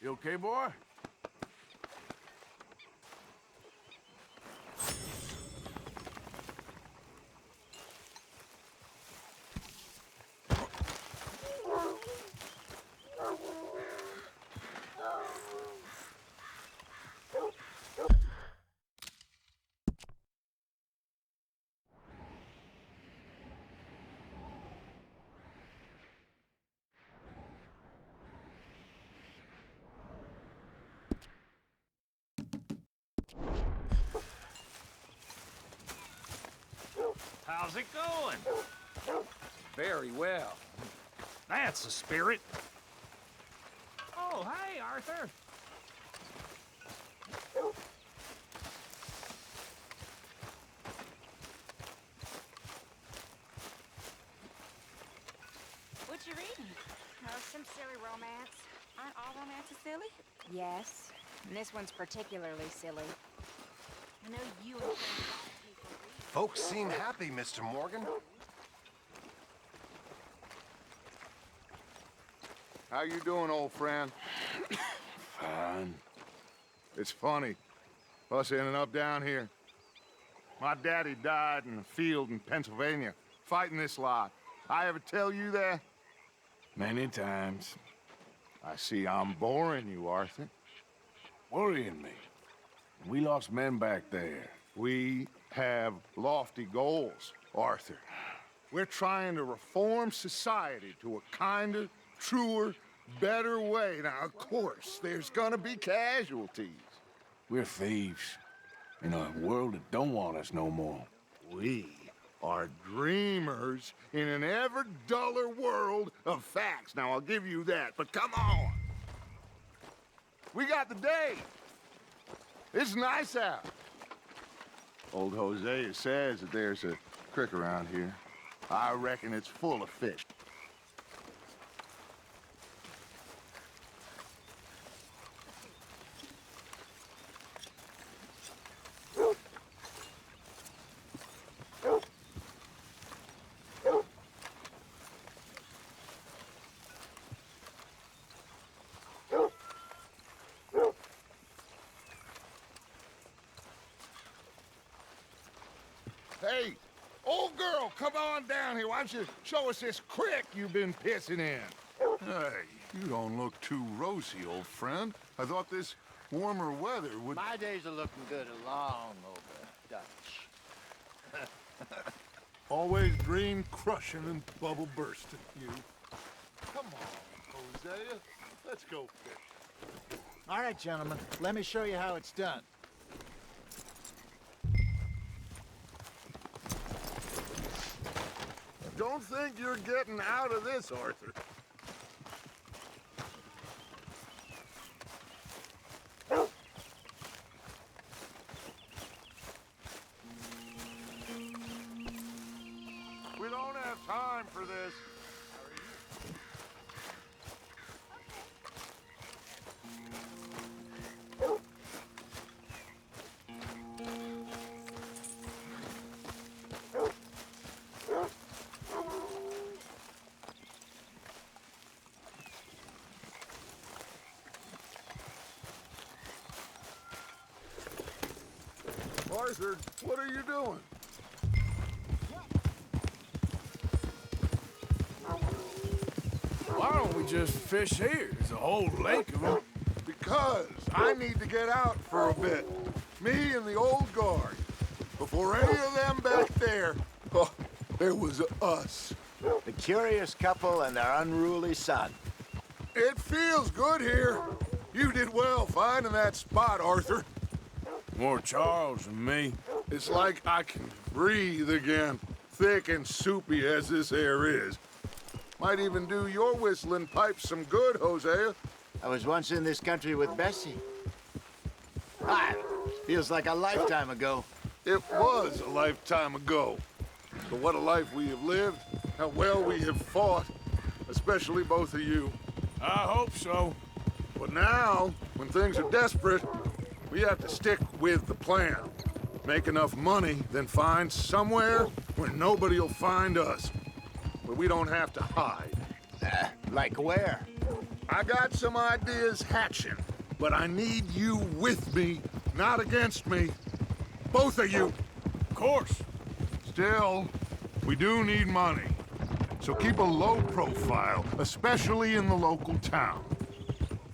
You okay, boy? How's it going? Very well. That's the spirit. Oh, hey, Arthur. What you reading? Oh, some silly romance. Aren't all romances silly? Yes, and this one's particularly silly. I know you and friends people read. Folks seem happy, Mr. Morgan. How you doing, old friend? Fine. It's funny. Us ending up down here. My daddy died in a field in Pennsylvania, fighting this lot. I ever tell you that? Many times. I see I'm boring you, Arthur. Worrying me. We lost men back there. We have lofty goals, Arthur. We're trying to reform society to a kinder, truer, better way. Now, of course, there's gonna be casualties. We're thieves. In a world that don't want us no more. We are dreamers in an ever duller world of facts. Now, I'll give you that, but come on. We got the day. It's nice out. Old Hosea says that there's a creek around here. I reckon it's full of fish. Hey, old girl, come on down here. Why don't you show us this creek you've been pissing in? Hey, you don't look too rosy, old friend. I thought this warmer weather would... My days are looking good along over, Dutch. Always green crushing and bubble bursting, you. Come on, Hosea. Let's go fish. All right, gentlemen, let me show you how it's done. Don't think you're getting out of this, Arthur. We don't have time for this. Arthur, what are you doing? Why don't we just fish here? There's a whole lake of them. Because I need to get out for a bit. Me and the old guard. Before any of them back there, oh, there was us. The curious couple and their unruly son. It feels good here. You did well finding that spot, Arthur. More Charles than me. It's like I can breathe again, thick and soupy as this air is. Might even do your whistling pipes some good, Hosea. I was once in this country with Bessie. Ah, feels like a lifetime ago. It was a lifetime ago. But what a life we have lived, how well we have fought, especially both of you. I hope so. But now, when things are desperate, we have to stick with the plan. Make enough money, then find somewhere where nobody will find us. Where we don't have to hide. Like where? I got some ideas hatching, but I need you with me, not against me. Both of you. Of course. Still, we do need money. So keep a low profile, especially in the local town.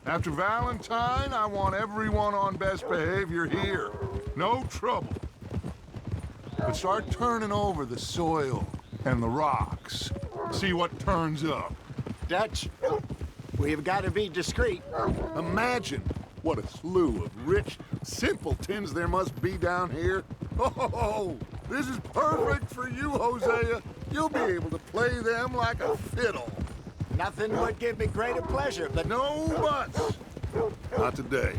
After Valentine, I want everyone on best behavior here. No trouble. But start turning over the soil and the rocks. See what turns up. Dutch, we've got to be discreet. Imagine what a slew of rich simpletons there must be down here. Oh, this is perfect for you, Hosea. You'll be able to play them like a fiddle. Nothing would give me greater pleasure, but No buts. Not today.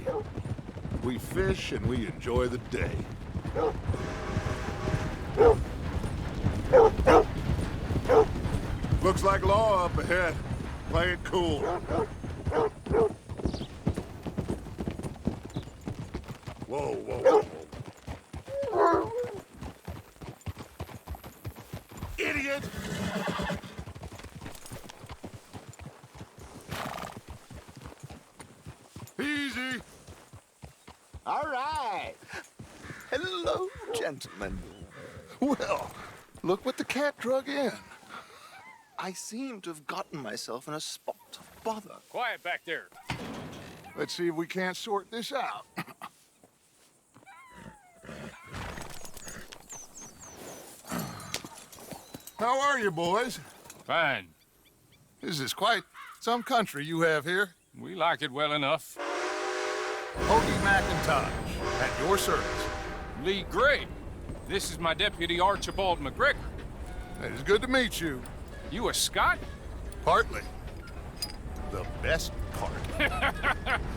We fish and we enjoy the day. Looks like law up ahead. Play it cool. Whoa, whoa, whoa. Idiot! Easy. all right. Hello, gentlemen. Well, look what the cat drug in. I seem to have gotten myself in a spot of bother. Quiet back there. Let's see if we can't sort this out. How are you, boys? Fine. This is quite some country you have here. We like it well enough. Hody McIntosh, at your service. Lee Gray. This is my deputy Archibald McGregor. It is good to meet you. You a Scot? Partly. The best part.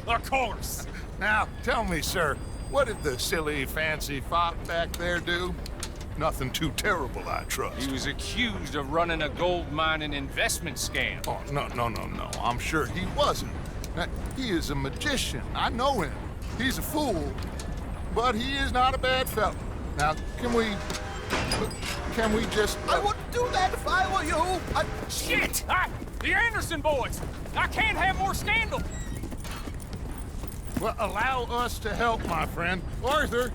Of course. Now, tell me, sir, what did the silly, fancy fop back there do? Nothing too terrible, I trust. He was accused of running a gold mining investment scam. Oh, no. I'm sure he wasn't. He is a magician. I know him. He's a fool, but he is not a bad fellow. Now, can we just... I wouldn't do that if I were you. Shit! The Anderson boys! I can't have more scandal! Well, allow us to help, my friend. Arthur,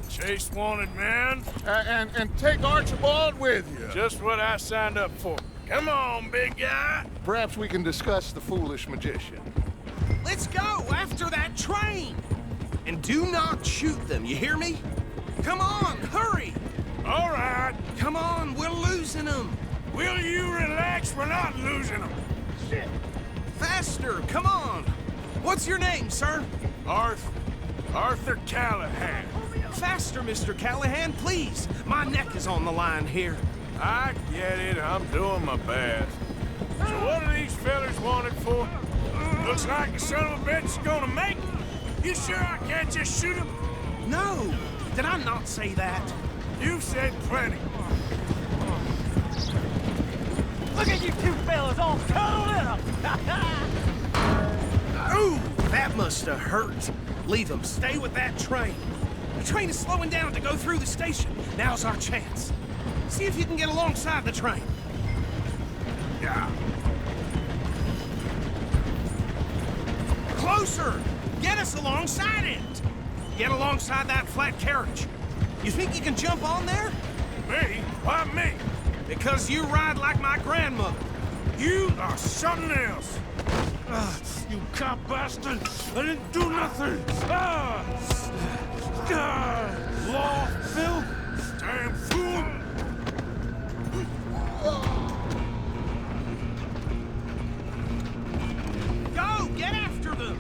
Chase wanted man. and take Archibald with you. Just what I signed up for. Come on, big guy. Perhaps we can discuss the foolish magician. Let's go after that train! And do not shoot them, you hear me? Come on, hurry! All right. Come on, we're losing them! Will you relax? We're not losing them. Shit! Faster, come on! What's your name, sir? Arthur Callahan. Faster, Mr. Callahan, please! My neck is on the line here. I get it. I'm doing my best. So what are these fellas wanted for? Looks like the son of a bitch is gonna make it. You sure I can't just shoot him? No! Did I not say that? You've said plenty. Look at you two fellas all cuddled up! Ooh, that must have hurt. Leave them. Stay with that train. The train is slowing down to go through the station. Now's our chance. See if you can get alongside the train. Yeah. Closer! Get us alongside it! Get alongside that flat carriage. You think you can jump on there? Me? Why me? Because you ride like my grandmother. You are something else. You cop bastard! I didn't do nothing! Law, Phil! Damn fool! Go! Get after them!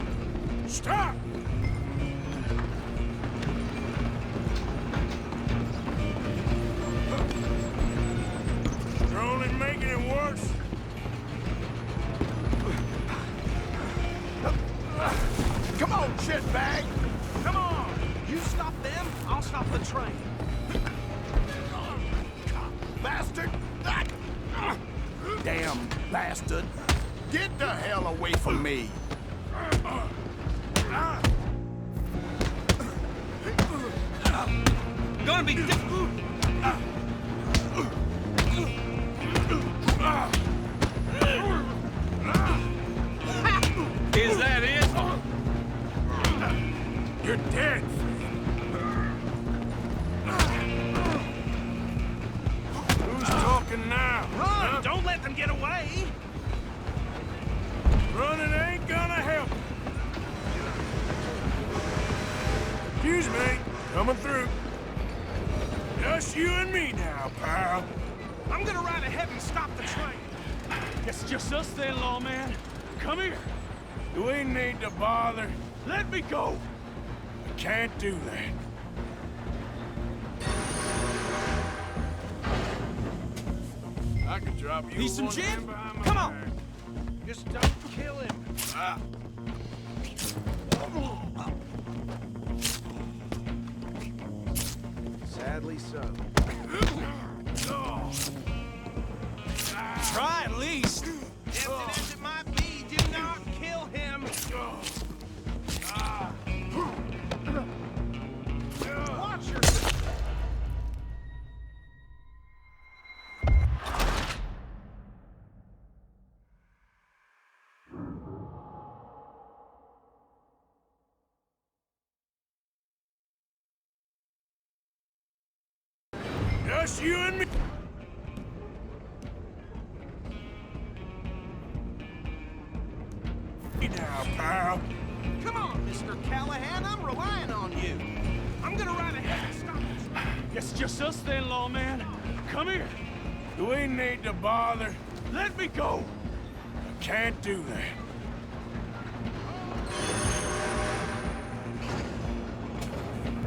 Stop! You're only making it worse. Come on, shitbag! Come on! You stop them, I'll stop the train. Bastard! Damn bastard! Get the hell away from me! Gonna be difficult. Excuse me, coming through. Just you and me now, pal. I'm gonna ride ahead and stop the train. Guess it's just us then, lawman. Come here. Do we need to bother? Let me go. I can't do that. I can drop you Need some one gin? hand behind my Come on. back. Just don't kill him. Sadly so. Try at least. Tempted as it might be, do not kill him. Watch yourself. Just you and me. Now, pal. Come on, Mr. Callahan, I'm relying on you. I'm gonna ride ahead and stop it. Guess it's just us then, lawman. Come here. Do we need to bother? Let me go. I can't do that.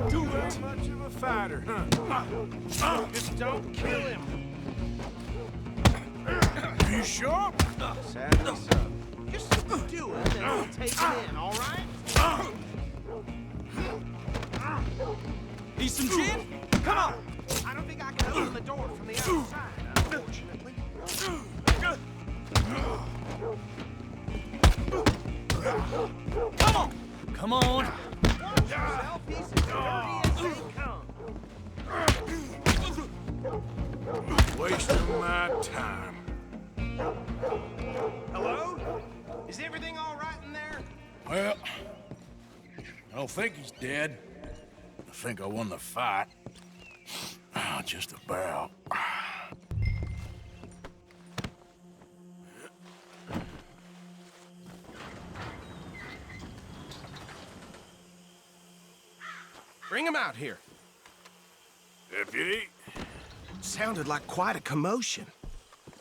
Too much of a fighter, huh? Just don't kill him. You sure? Sadly so. Just do it, and I'll take him in, all right? Need some gin? Come on. I don't think I can open the door from the outside, unfortunately. Come on. Come on. Watch yourself, he's as dirty as they come. Wasting my time. Hello? Is everything all right in there? Well, I don't think he's dead. I think I won the fight. Just about. Bring him out here. Deputy, Sounded like quite a commotion.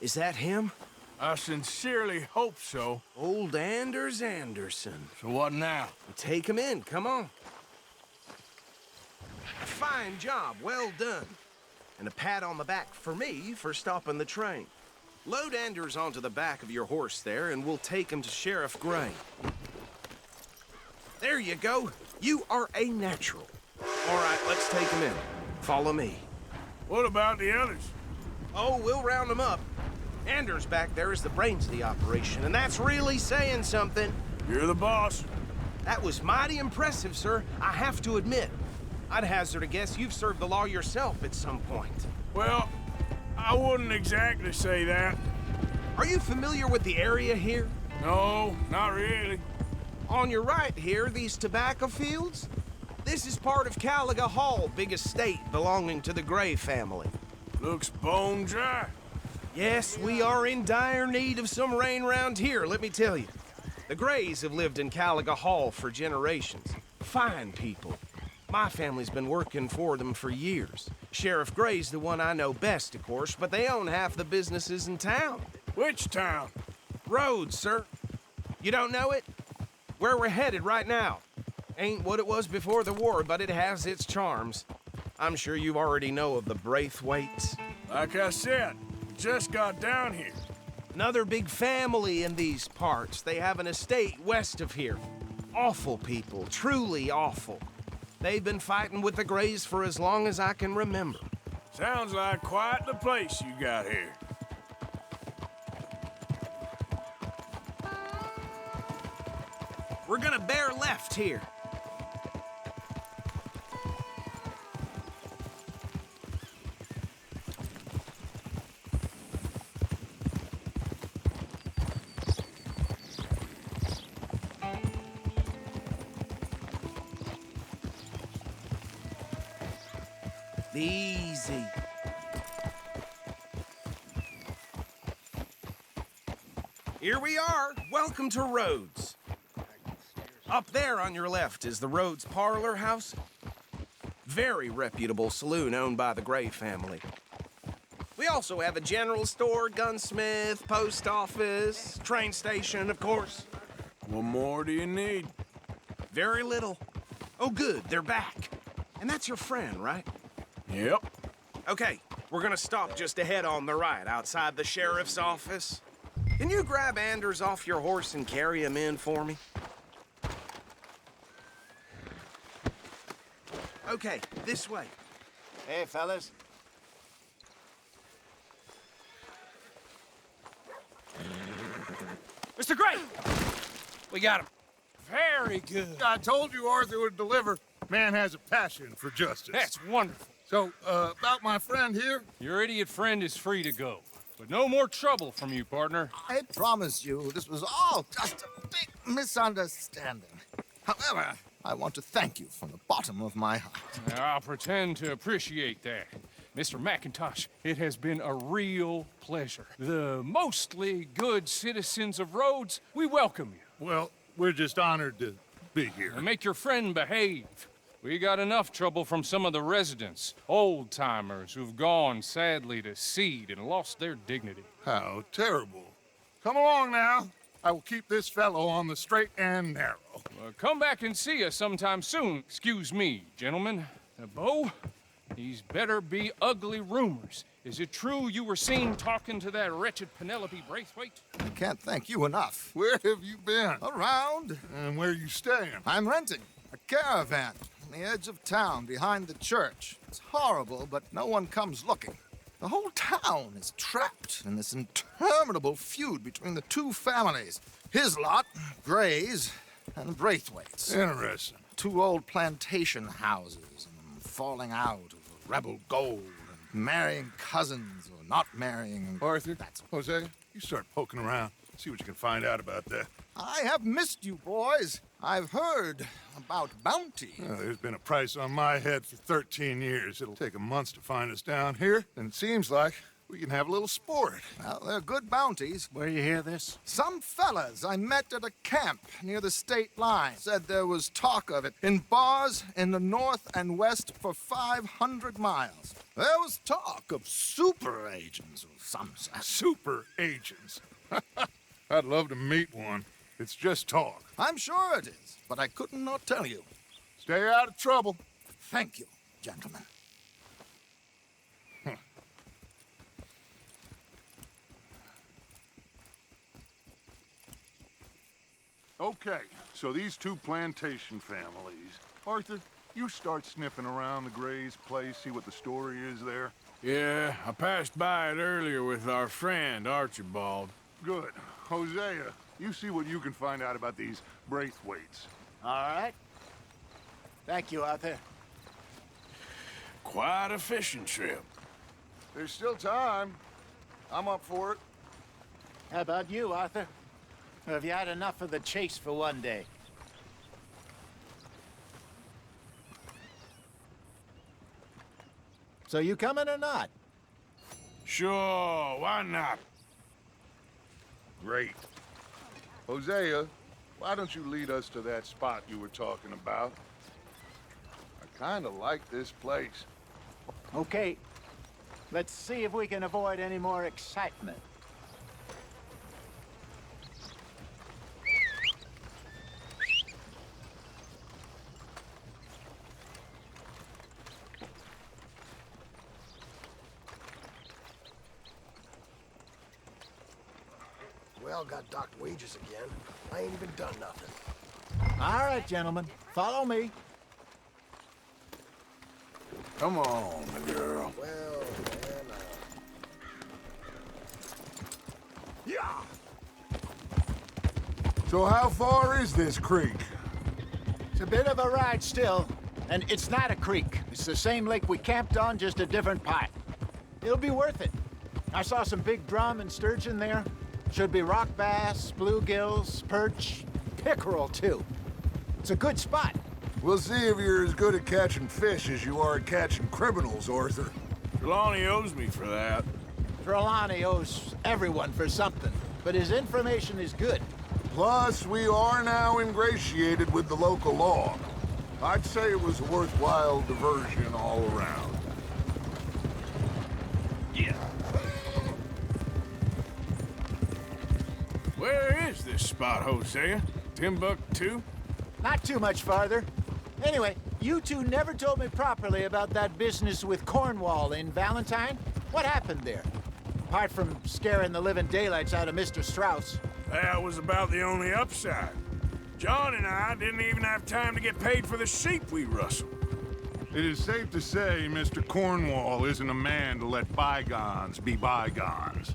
Is that him? I sincerely hope so. Old Anders Anderson. So what now? Take him in, come on. Fine job, well done. And a pat on the back for me for stopping the train. Load Anders onto the back of your horse there, and we'll take him to Sheriff Gray. There you go. You are a natural. All right, let's take him in. Follow me. What about the others? Oh, we'll round them up. Anders back there is the brains of the operation, and that's really saying something. You're the boss. That was mighty impressive, sir. I have to admit. I'd hazard a guess you've served the law yourself at some point. Well, I wouldn't exactly say that. Are you familiar with the area here? No, not really. On your right here, these tobacco fields? This is part of Caliga Hall, big estate belonging to the Gray family. Looks bone dry. Yes, we are in dire need of some rain round here, let me tell you. The Grays have lived in Caliga Hall for generations. Fine people. My family's been working for them for years. Sheriff Gray's the one I know best, of course, but they own half the businesses in town. Which town? Rhodes, sir. You don't know it? Where we're headed right now. Ain't what it was before the war, but it has its charms. I'm sure you already know of the Braithwaites. Like I said, we just got down here. Another big family in these parts. They have an estate west of here. Awful people, truly awful. They've been fighting with the Grays for as long as I can remember. Sounds like quite the place you got here. We're gonna bear left here. Easy. Here we are. Welcome to Rhodes. Up there on your left is the Rhodes Parlor House. Very reputable saloon owned by the Gray family. We also have a general store, gunsmith, post office, train station, of course. What more do you need? Very little. Oh, good, they're back. And that's your friend, right? Yep. Okay, we're gonna stop just ahead on the right, outside the sheriff's office. Can you grab Anders off your horse and carry him in for me? Okay, this way. Hey, fellas. Mr. Gray! We got him. Very good. I told you Arthur would deliver. Man has a passion for justice. That's wonderful. So, about my friend here? Your idiot friend is free to go. But no more trouble from you, partner. I promise you, this was all just a big misunderstanding. However, I want to thank you from the bottom of my heart. I'll pretend to appreciate that. Mr. McIntosh, it has been a real pleasure. The mostly good citizens of Rhodes, we welcome you. Well, we're just honored to be here. And make your friend behave. We got enough trouble from some of the residents, old-timers who've gone, sadly, to seed and lost their dignity. How terrible. Come along now. I will keep this fellow on the straight and narrow. Come back and see us sometime soon. Excuse me, gentlemen. Bo, these better be ugly rumors. Is it true you were seen talking to that wretched Penelope Braithwaite? I can't thank you enough. Where have you been? Around. And where are you staying? I'm renting a caravan on the edge of town behind the church. It's horrible, but no one comes looking. The whole town is trapped in this interminable feud between the two families. His lot, Gray's, and Braithwaite's. Interesting. Two old plantation houses, and falling out over rebel gold, and marrying cousins or not marrying. And Arthur, Jose, you start poking around. See what you can find out about that. I have missed you, boys. I've heard about bounty. There's been a price on my head for 13 years. It'll take a month to find us down here, and it seems like we can have a little sport. Well, they're good bounties. Where you hear this? Some fellas I met at a camp near the state line said there was talk of it in bars in the north and west for 500 miles. There was talk of super agents or some such. Super agents. I'd love to meet one. It's just talk. I'm sure it is, but I couldn't not tell you. Stay out of trouble. Thank you, gentlemen. Okay, so these two plantation families. Arthur, you start sniffing around the Gray's place, see what the story is there. Yeah, I passed by it earlier with our friend, Archibald. Good. Hosea, you see what you can find out about these Braithwaites. All right. Thank you, Arthur. Quite a fishing trip. There's still time. I'm up for it. How about you, Arthur? Or have you had enough of the chase for one day? So you coming or not? Sure, why not? Great. Hosea, why don't you lead us to that spot you were talking about? I kind of like this place. Okay. Let's see if we can avoid any more excitement. Well, got docked wages again. I ain't even done nothing. All right, gentlemen. Follow me. Come on, girl. Well, man, Yeah! So how far is this creek? It's a bit of a ride still, and it's not a creek. It's the same lake we camped on, just a different part. It'll be worth it. I saw some big drum and sturgeon there. Should be rock bass, bluegills, perch, pickerel, too. It's a good spot. We'll see if you're as good at catching fish as you are at catching criminals, Arthur. Trelawney owes me for that. Trelawney owes everyone for something, but his information is good. Plus, we are now ingratiated with the local law. I'd say it was a worthwhile diversion all around. Yeah. Where is this spot, Hosea? Timbuktu? Not too much farther. Anyway, you two never told me properly about that business with Cornwall in Valentine. What happened there? Apart from scaring the living daylights out of Mr. Strauss. That was about the only upside. John and I didn't even have time to get paid for the sheep we rustled. It is safe to say Mr. Cornwall isn't a man to let bygones be bygones.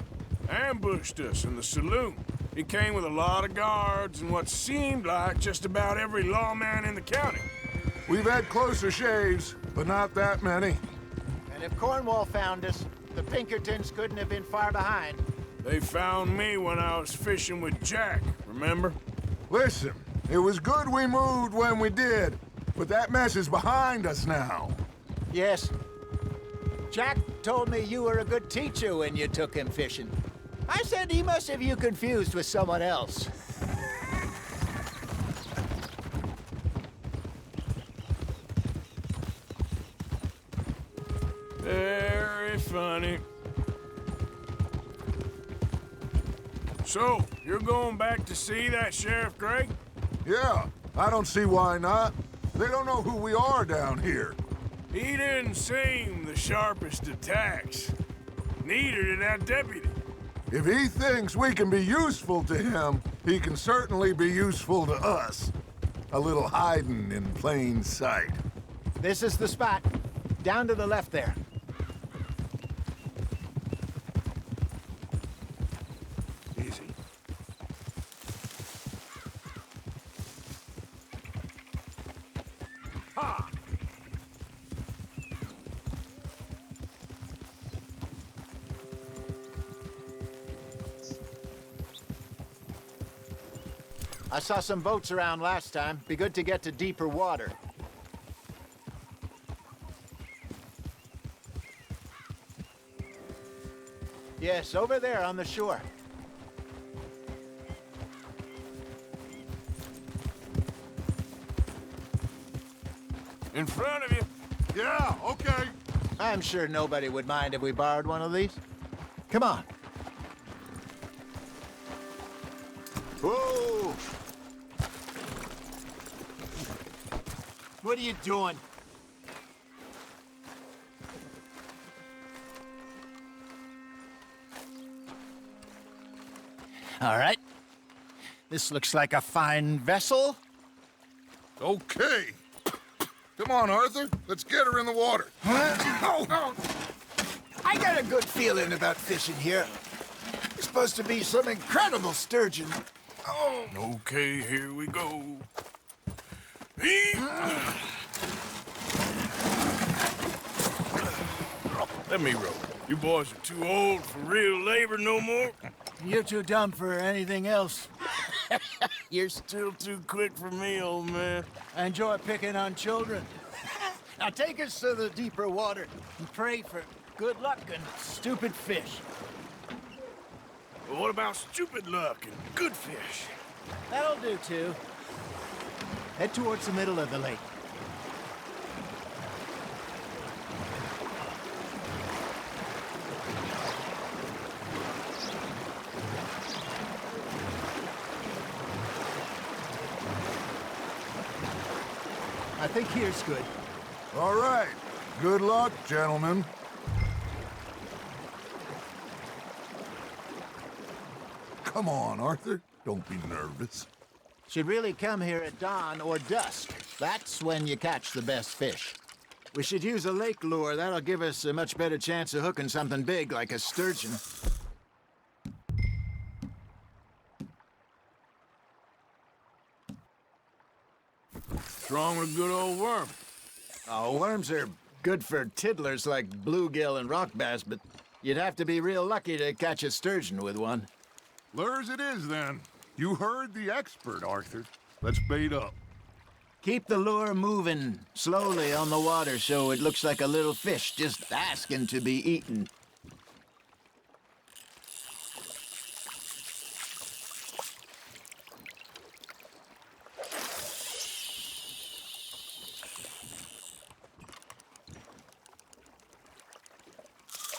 Ambushed us in the saloon. He came with a lot of guards and what seemed like just about every lawman in the county. We've had closer shaves, but not that many. And if Cornwall found us, the Pinkertons couldn't have been far behind. They found me when I was fishing with Jack, remember? Listen, it was good we moved when we did, but that mess is behind us now. Yes. Jack told me you were a good teacher when you took him fishing. I said he must have you confused with someone else. Very funny. So, you're going back to see that Sheriff Gray? Yeah, I don't see why not. They don't know who we are down here. He didn't seem the sharpest attacks. Neither did that deputy. If he thinks we can be useful to him, he can certainly be useful to us. A little hiding in plain sight. This is the spot. Down to the left there. Easy. Ha! I saw some boats around last time. Be good to get to deeper water. Yes, over there on the shore. In front of you. Yeah, okay. I'm sure nobody would mind if we borrowed one of these. Come on. Whoa! What are you doing? All right. This looks like a fine vessel. Okay. Come on, Arthur. Let's get her in the water. Oh. I got a good feeling about fishing here. It's supposed to be some incredible sturgeon. Oh. Okay, here we go. Let me row. You boys are too old for real labor no more. You're too dumb for anything else. You're still too quick for me, old man. I enjoy picking on children. Now take us to the deeper water and pray for good luck and stupid fish. Well, what about stupid luck and good fish? That'll do, too. Head towards the middle of the lake. I think here's good. All right. Good luck, gentlemen. Come on, Arthur. Don't be nervous. Should really come here at dawn or dusk. That's when you catch the best fish. We should use a lake lure. That'll give us a much better chance of hooking something big like a sturgeon. What's wrong with a good old worm? Oh, worms are good for tiddlers like bluegill and rock bass, but you'd have to be real lucky to catch a sturgeon with one. Lures it is, then. You heard the expert, Arthur. Let's bait up. Keep the lure moving slowly on the water so it looks like a little fish just asking to be eaten.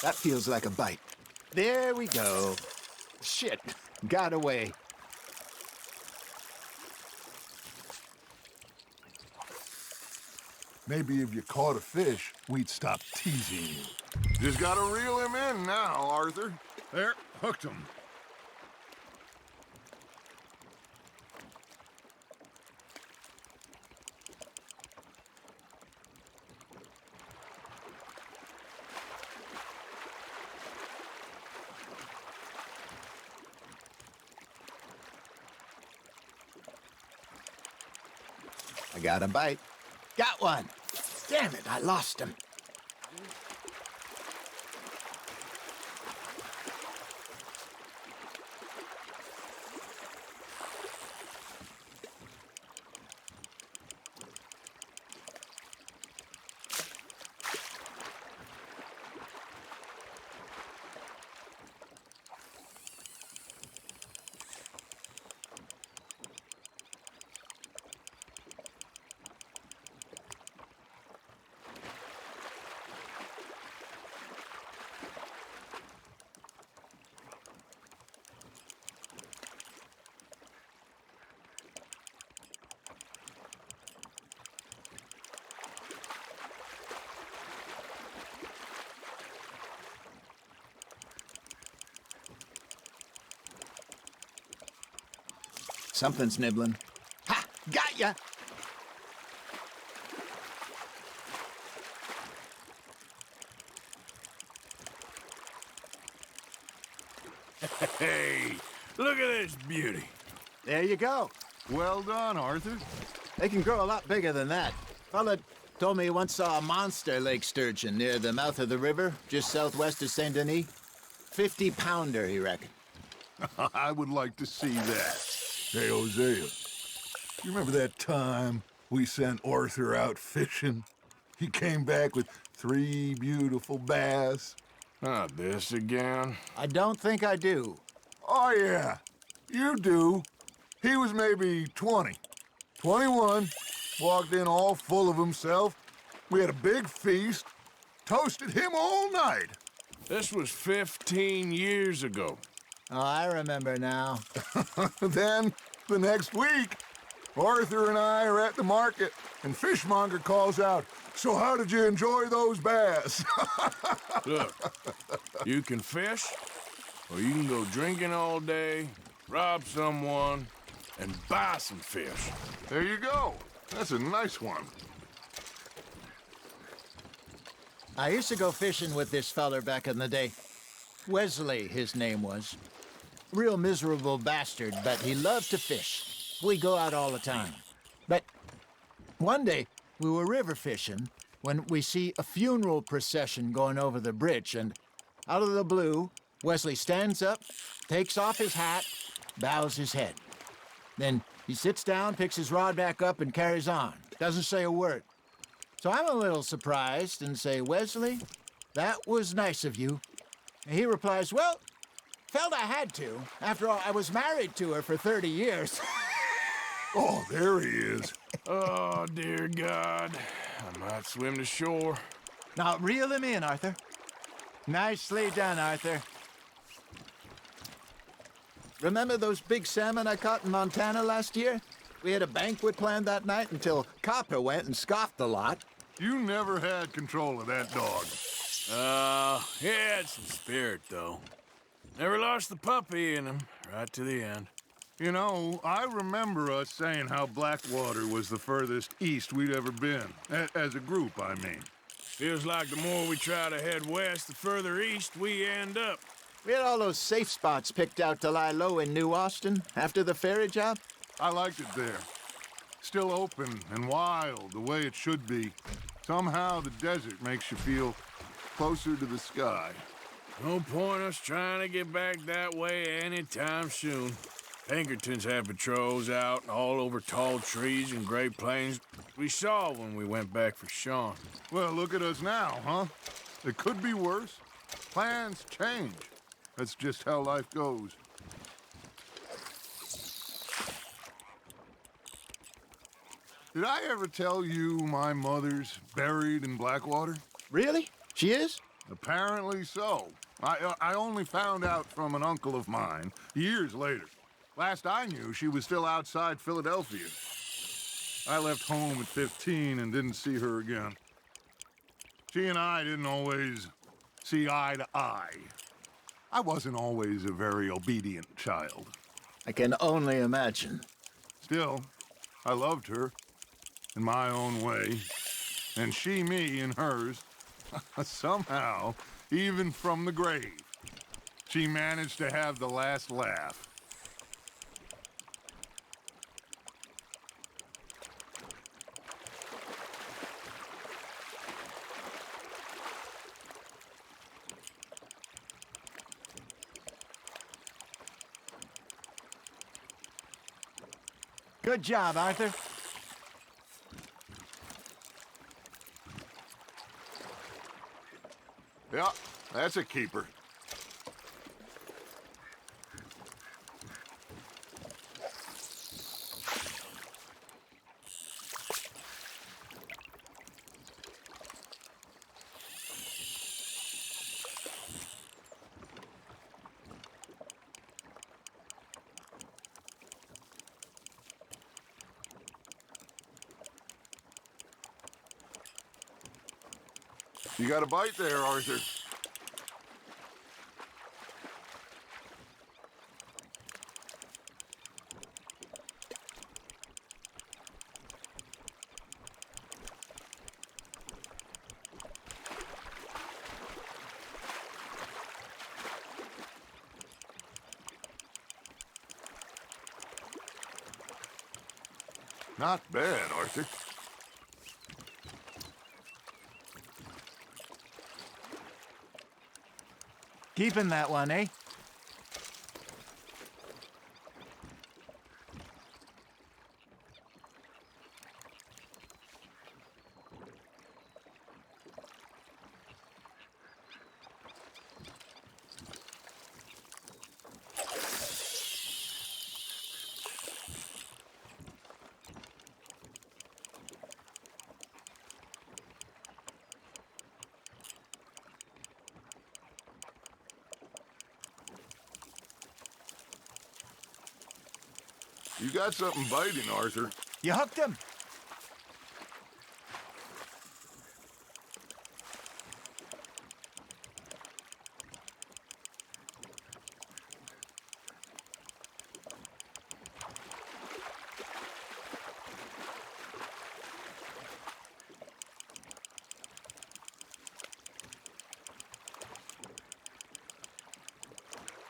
That feels like a bite. There we go. Shit, got away. Maybe if you caught a fish, we'd stop teasing you. Just gotta reel him in now, Arthur. There, hooked him. I got a bite. Got one. Damn it, I lost him. Something's nibbling. Ha! Got ya! Hey, look at this beauty. There you go. Well done, Arthur. They can grow a lot bigger than that. Fella told me he once saw a monster lake sturgeon near the mouth of the river, just southwest of Saint Denis. 50-pounder, he reckoned. I would like to see that. Hey, Hosea, you remember that time we sent Arthur out fishing? He came back with 3 beautiful bass. Not this again. I don't think I do. Oh, yeah, you do. He was maybe 20, 21, walked in all full of himself. We had a big feast, toasted him all night. This was 15 years ago. Oh, I remember now. Then, the next week, Arthur and I are at the market, and Fishmonger calls out, "So how did you enjoy those bass?" Look, you can fish, or you can go drinking all day, rob someone, and buy some fish. There you go. That's a nice one. I used to go fishing with this feller back in the day. Wesley, his name was. Real miserable bastard, but he loved to fish. We go out all the time. But one day, we were river fishing when we see a funeral procession going over the bridge, and out of the blue, Wesley stands up, takes off his hat, bows his head. Then he sits down, picks his rod back up, and carries on. Doesn't say a word. So I'm a little surprised and say, "Wesley, that was nice of you." And he replies, "Well, felt I had to. After all, I was married to her for 30 years. Oh, there he is. Oh, dear God. I might swim to shore. Now, reel him in, Arthur. Nicely done, Arthur. Remember those big salmon I caught in Montana last year? We had a banquet planned that night until Copper went and scoffed a lot. You never had control of that dog. He had some spirit, though. Never lost the puppy in him, right to the end. You know, I remember us saying how Blackwater was the furthest east we'd ever been. As a group, I mean. Feels like the more we try to head west, the further east we end up. We had all those safe spots picked out to lie low in New Austin after the ferry job. I liked it there. Still open and wild, the way it should be. Somehow the desert makes you feel closer to the sky. No point us trying to get back that way anytime soon. Pinkertons had patrols out all over tall trees and Great Plains. We saw when we went back for Sean. Well, look at us now, huh? It could be worse. Plans change. That's just how life goes. Did I ever tell you my mother's buried in Blackwater? Really? She is? Apparently so. I only found out from an uncle of mine years later. Last I knew, she was still outside Philadelphia. I left home at 15 and didn't see her again. She and I didn't always see eye to eye. I wasn't always a very obedient child. I can only imagine. Still, I loved her in my own way, and she me in hers. Somehow, even from the grave, she managed to have the last laugh. Good job, Arthur. Yeah, that's a keeper. You got a bite there, Arthur. Not bad, Arthur. Keeping that one, eh? You got something biting, Arthur. You hooked him.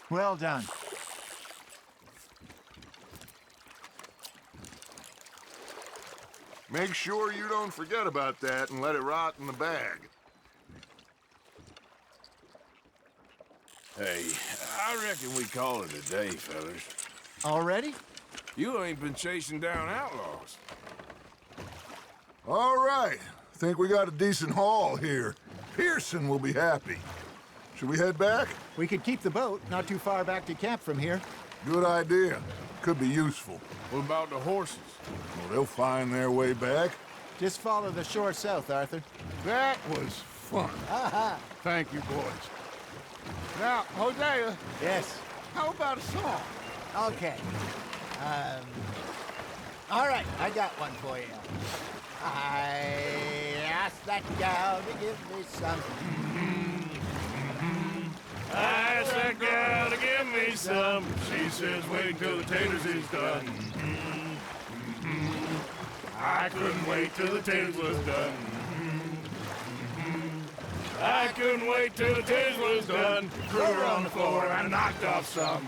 Well done. Make sure you don't forget about that and let it rot in the bag. Hey, I reckon we call it a day, fellas. Already? You ain't been chasing down outlaws. All right. Think we got a decent haul here. Pearson will be happy. Should we head back? We could keep the boat not too far back to camp from here. Good idea. Could be useful. What about the horses? Well, they'll find their way back. Just follow the shore south, Arthur. That was fun. Thank you, boys. Now, Hosea, Yes. how about a song? Okay. All right, I got one for you. I asked that gal to give me some. I asked that gal to give me some. She says wait till the taters is done. I couldn't wait till the taters was done. I couldn't wait till the taters was done. Threw her on the floor and knocked off some.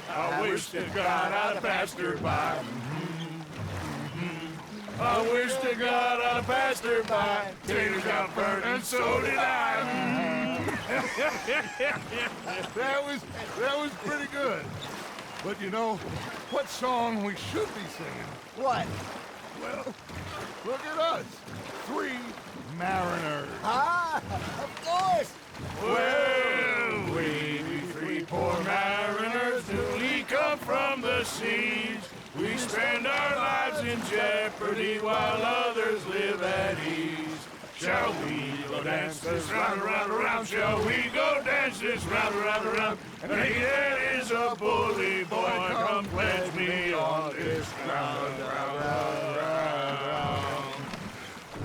I wish to God I'd have passed her by. I wish to God I'd have passed her by. Taters got burnt and so did I. That was pretty good. But you know, what song we should be singing? What? Well, look at us. 3 mariners. Ah, of course. Well, we be 3 poor mariners, newly come from the seas. We spend our lives in jeopardy while others live at ease. Shall we go dance this round, around, around? Shall we go dance this round, around, around? And here is a bully boy, come pledge me on this round, round, round, round.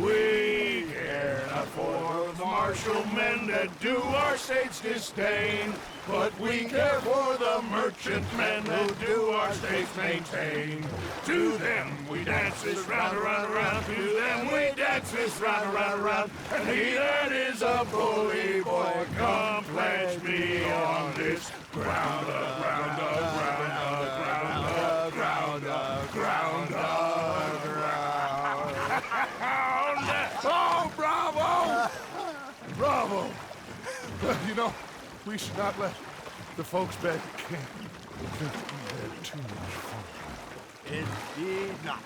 We care not for the martial men that do our state's disdain, but we care for the merchant men who do our states maintain. To them we dance this round, around, around. To them we dance this round, around, around. And he that is a bully boy, come pledge me on this ground up, ground up, ground up, ground up, ground up, ground up, ground up. Oh, bravo! Bravo! You know, we should not let the folks back at camp think we had too much fun. It did not.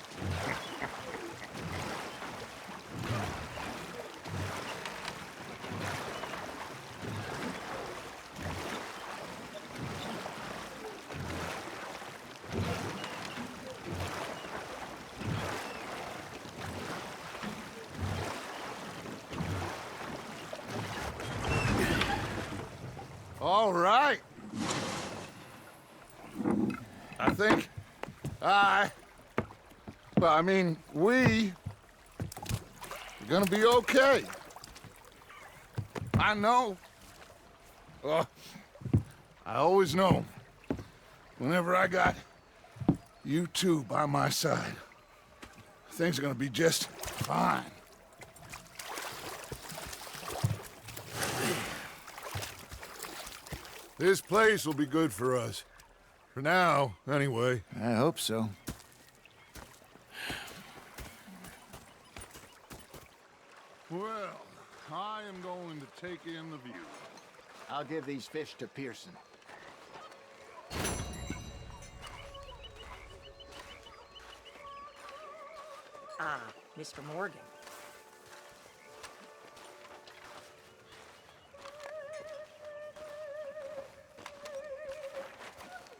All right. I think we are gonna be okay. I know. I always know. Whenever I got you two by my side, things are gonna be just fine. This place will be good for us. For now, anyway. I hope so. Well, I am going to take in the view. I'll give these fish to Pearson. Mr. Morgan.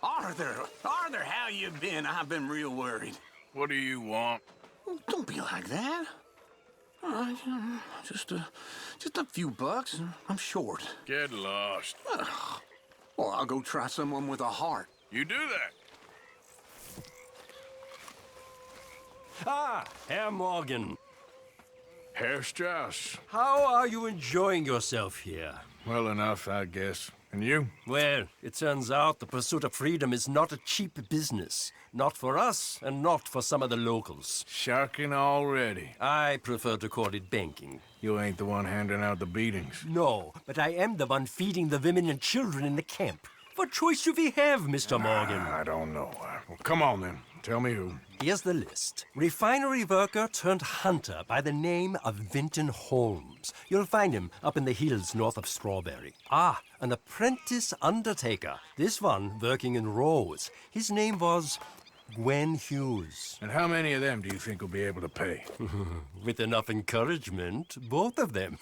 Arthur, how you been? I've been real worried. What do you want? Oh, don't be like that. All right, just a few bucks. I'm short. Get lost. Well, I'll go try someone with a heart. You do that. Ah, Herr Morgan. Herr Strauss. How are you enjoying yourself here? Well enough, I guess. And you? Well, it turns out the pursuit of freedom is not a cheap business. Not for us, and not for some of the locals. Sharking already. I prefer to call it banking. You ain't the one handing out the beatings. No, but I am the one feeding the women and children in the camp. What choice do we have, Mr. Morgan? I don't know. Well, come on, then. Tell me who. Here's the list. Refinery worker turned hunter by the name of Vinton Holmes. You'll find him up in the hills north of Strawberry. Ah, an apprentice undertaker. This one working in rows. His name was Gwen Hughes. And how many of them do you think will be able to pay? With enough encouragement, both of them.